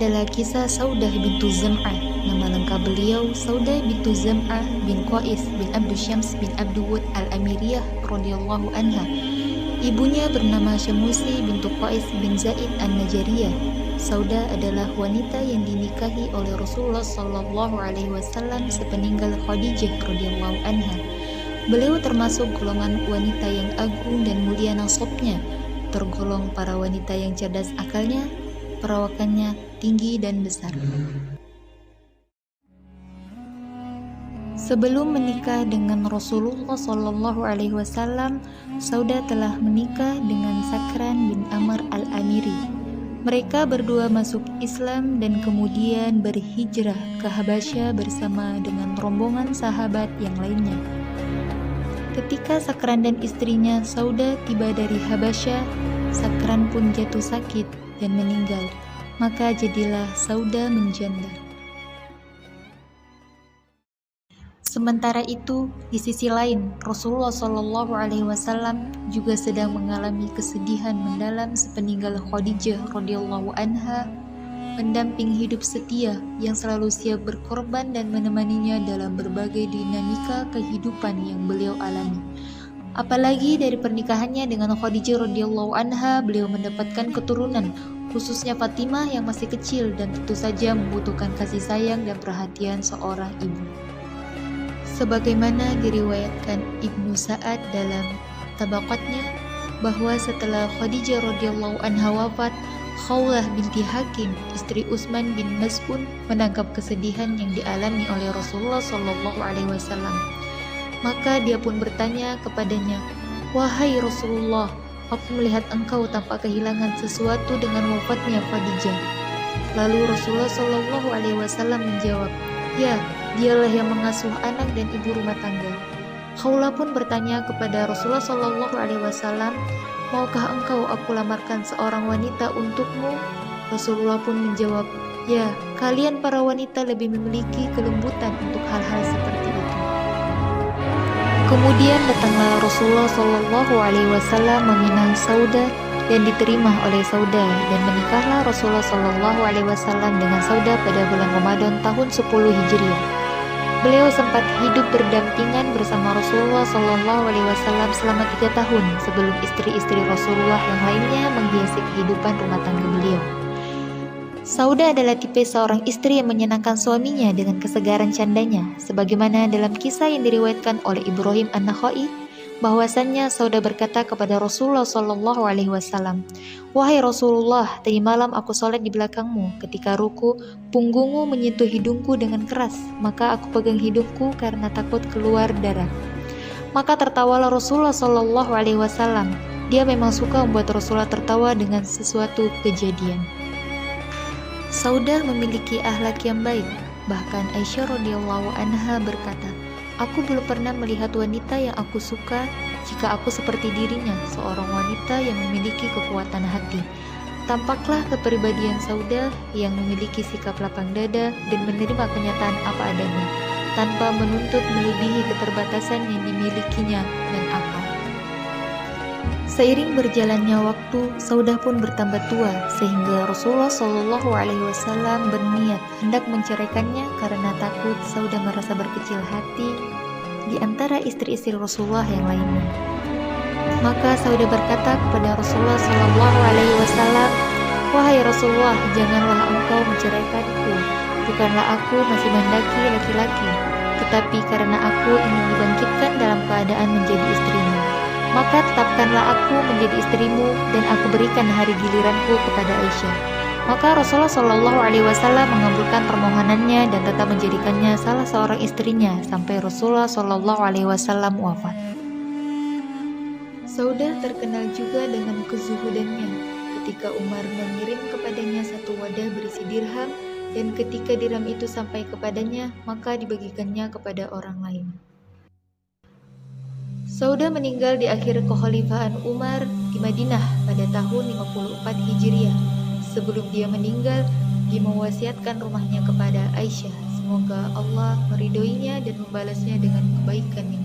adalah kisah Saudah bintu Zam'ah. Nama lengkap beliau Saudah bintu Zam'ah bin Qais bin Abdul Syams bin Abdul Wud al-Amiriyah radhiyallahu anha. Ibunya bernama Syamusi bintu Qais bin Zaid an-Najariyah. Saudah adalah wanita yang dinikahi oleh Rasulullah sallallahu alaihi wasallam sepeninggal Khadijah radhiyallahu anha. Beliau termasuk golongan wanita yang agung dan mulia nasabnya, tergolong para wanita yang cerdas akalnya, perawakannya tinggi dan besar. Sebelum menikah dengan Rasulullah Shallallahu Alaihi Wasallam, Saudah telah menikah dengan Sakran bin Amr al-Amiri. Mereka berdua masuk Islam dan kemudian berhijrah ke Habasyah bersama dengan rombongan sahabat yang lainnya. Ketika Sakran dan istrinya Saudah tiba dari Habasyah, Sakran pun jatuh sakit dan meninggal, maka jadilah Saudah menjanda. Sementara itu, di sisi lain, Rasulullah Shallallahu Alaihi Wasallam juga sedang mengalami kesedihan mendalam sepeninggal Khadijah radhiyallahu anha, pendamping hidup setia yang selalu siap berkorban dan menemaninya dalam berbagai dinamika kehidupan yang beliau alami. Apalagi dari pernikahannya dengan Khadijah radhiyallahu anha, beliau mendapatkan keturunan, khususnya Fatimah yang masih kecil dan tentu saja membutuhkan kasih sayang dan perhatian seorang ibu. Sebagaimana diriwayatkan Ibnu Sa'ad dalam Tabaqatnya, bahwa setelah Khadijah radhiyallahu anha wafat, Khawlah binti Hakim, istri Utsman bin Mas'un, menangkap kesedihan yang dialami oleh Rasulullah sallallahu alaihi wasallam. Maka dia pun bertanya kepadanya, "Wahai Rasulullah, aku melihat engkau tampak kehilangan sesuatu dengan wafatnya Khadijah." Lalu Rasulullah Shallallahu Alaihi Wasallam menjawab, "Ya, dialah yang mengasuh anak dan ibu rumah tangga." Khawlah pun bertanya kepada Rasulullah Shallallahu Alaihi Wasallam, "Maukah engkau aku lamarkan seorang wanita untukmu?" Rasulullah pun menjawab, "Ya, kalian para wanita lebih memiliki kelembutan untuk hal-hal seperti itu." Kemudian datanglah Rasulullah Shallallahu Alaihi Wasallam meminang Saudah dan diterima oleh Saudah, dan menikahlah Rasulullah Shallallahu Alaihi Wasallam dengan Saudah pada bulan Ramadan tahun 10 Hijriah. Beliau sempat hidup berdampingan bersama Rasulullah Shallallahu Alaihi Wasallam selama 3 tahun sebelum istri-istri Rasulullah yang lainnya menghiasi kehidupan rumah tangga beliau. Saudah adalah tipe seorang istri yang menyenangkan suaminya dengan kesegaran candanya, sebagaimana dalam kisah yang diriwayatkan oleh Ibrahim An-Nakhai, bahwasannya Saudah berkata kepada Rasulullah Shallallahu Alaihi Wasallam, "Wahai Rasulullah, tadi malam aku sholat di belakangmu. Ketika ruku, punggungmu menyentuh hidungku dengan keras, maka aku pegang hidungku karena takut keluar darah." Maka tertawalah Rasulullah Shallallahu Alaihi Wasallam. Dia memang suka membuat Rasulullah tertawa dengan sesuatu kejadian. Saudah memiliki akhlak yang baik. Bahkan Aisyah radhiyallahu anha berkata, "Aku belum pernah melihat wanita yang aku suka jika aku seperti dirinya, seorang wanita yang memiliki kekuatan hati." Tampaklah kepribadian Saudah yang memiliki sikap lapang dada dan menerima kenyataan apa adanya, tanpa menuntut melebihi keterbatasan yang dimilikinya dan akal. Seiring berjalannya waktu, Saudah pun bertambah tua, sehingga Rasulullah Shallallahu Alaihi Wasallam berniat hendak menceraikannya karena takut Saudah merasa berkecil hati di antara istri-istri Rasulullah yang lainnya. Maka Saudah berkata kepada Rasulullah Shallallahu Alaihi Wasallam, "Wahai Rasulullah, janganlah engkau menceraikanku. Bukanlah aku masih mendaki laki-laki, tetapi karena aku ingin dibangkitkan dalam keadaan menjadi istrimu. Maka tetapkanlah aku menjadi istrimu dan aku berikan hari giliranku kepada Aisyah." Maka Rasulullah Shallallahu Alaihi Wasallam mengabulkan permohonannya dan tetap menjadikannya salah seorang istrinya sampai Rasulullah Shallallahu Alaihi Wasallam wafat. Saudah terkenal juga dengan kezuhudannya. Ketika Umar mengirim kepadanya satu wadah berisi dirham, dan ketika dirham itu sampai kepadanya, maka dibagikannya kepada orang lain. Saudah meninggal di akhir kekhalifahan Umar di Madinah pada tahun 54 Hijriah. Sebelum dia meninggal, dia mewasiatkan rumahnya kepada Aisyah. Semoga Allah meridhoinya dan membalasnya dengan kebaikan yang